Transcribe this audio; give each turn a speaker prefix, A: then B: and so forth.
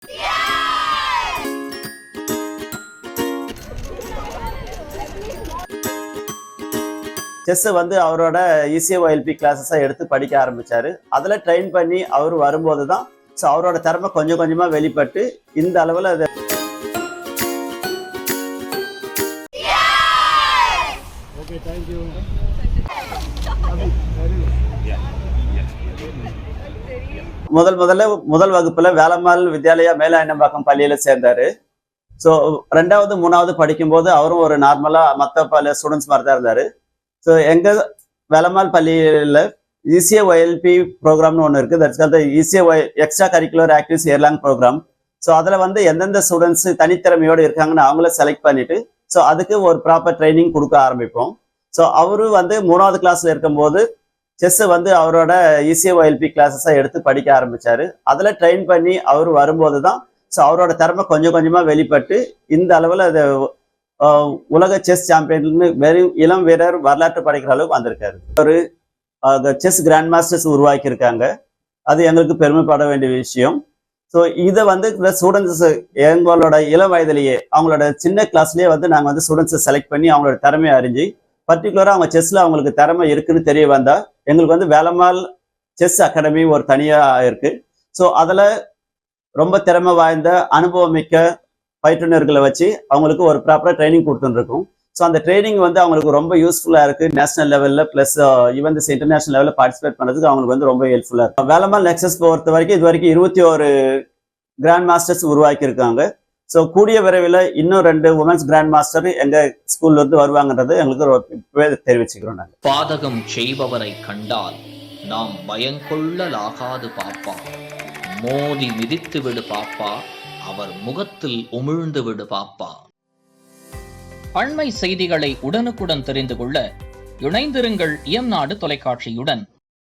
A: Chess வந்து அவரோட இசிஓஎல்பி கிளாஸஸை எடுத்து படிக்க ஆரம்பிச்சாரு. அதுல ட்ரெயின் பண்ணி அவர் வரும்போது தான் அவரோட திறமை கொஞ்சம் கொஞ்சமா வெளிப்பட்டு இந்த அளவுல அது முதல் வகுப்புல வேலம்மாள் வித்யாலயா மேலாயனம்பாக்கம் பள்ளியில சேர்ந்தாரு. ஸோ 2வது 3வது படிக்கும்போது அவரும் ஒரு நார்மலா மற்ற பல ஸ்டூடெண்ட்ஸ் மாதிரி தான் இருந்தாரு. ஸோ எங்க வேலம்மாள் பள்ளியில இசிஓஎல்பி ப்ரோக்ராம்னு ஒன்று இருக்கு. That's called ECOI extra curricular activities year long program. So அதுல வந்து எந்தெந்த ஸ்டூடெண்ட்ஸ் தனித்திறமையோடு இருக்காங்கன்னு அவங்கள செலக்ட் பண்ணிட்டு ஸோ அதுக்கு ஒரு ப்ராப்பர் ட்ரைனிங் கொடுக்க ஆரம்பிப்போம். ஸோ அவரு வந்து 3வது கிளாஸ்ல இருக்கும்போது செஸ் வந்து அவரோட இசிஓஎல்பி கிளாஸஸை எடுத்து படிக்க ஆரம்பிச்சாரு. அதுல ட்ரெயின் பண்ணி அவர் வரும்போது தான் அவரோட திறமை கொஞ்சம் கொஞ்சமா வெளிப்பட்டு இந்த அளவுல அது உலக செஸ் சாம்பியன் வெறும் இளம் வீரர் வரலாற்று படைக்கிற அளவுக்கு வந்திருக்காரு. ஒரு செஸ் கிராண்ட் மாஸ்டர்ஸ் உருவாக்கி இருக்காங்க. அது எங்களுக்கு பெருமைப்பட வேண்டிய விஷயம். ஸோ இதை வந்து இந்த ஸ்டூடெண்ட்ஸ் எங்களோட இளம் வயதிலேயே அவங்களோட சின்ன கிளாஸ்லயே வந்து நாங்கள் வந்து ஸ்டூடெண்ட்ஸை செலக்ட் பண்ணி அவங்களோட திறமையை அறிஞ்சு பர்டிகுலரா அவங்க செஸ்ல அவங்களுக்கு திறமை இருக்குன்னு தெரிய வந்தா எங்களுக்கு வந்து வேலம்மாள் செஸ் அகாடமி ஒரு தனியா இருக்கு. ஸோ அதுல ரொம்ப திறமை வாய்ந்த அனுபவம் மிக்க பயிற்றுனர்களை வச்சு அவங்களுக்கு ஒரு ப்ராப்பரா ட்ரைனிங் கொடுத்துருக்கோம். ஸோ அந்த ட்ரைனிங் வந்து அவங்களுக்கு ரொம்ப யூஸ்ஃபுல்லா இருக்கு. நேஷனல் லெவல்ல பிளஸ் ஈவன் இன்டர்நேஷனல் லெவலில் பார்ட்டிசிபேட் பண்ணதுக்கு அவங்களுக்கு வந்து ரொம்ப ஹெல்ப்ஃபுல்லா இருக்கு. வேலம்மாள் நெக்ஸஸ் பொறுத்த வரைக்கும் இது வரைக்கும் 21 கிராண்ட் மாஸ்டர்ஸ் உருவாக்கி இருக்காங்க. ஸோ கூடிய விரைவில் இன்னும் 2 உமன்ஸ் கிராண்ட் மாஸ்டர் எங்க ஸ்கூல்ல இருந்து வருவாங்கன்றது எங்களுக்கு தெரிவிச்சுக்கிறோம். நாங்கள்
B: பாதகம் செய்பவரை கண்டால் நாம் பயங்கொள்ளலாகாது பாப்பா, மோதி மிதித்து விடு பாப்பா, அவர் முகத்தில் உமிழ்ந்து விடு பாப்பா. அண்மை செய்திகளை உடனுக்குடன் தெரிந்து கொள்ள இணைந்திருங்கள் இயம்நாடு தொலைக்காட்சியுடன்.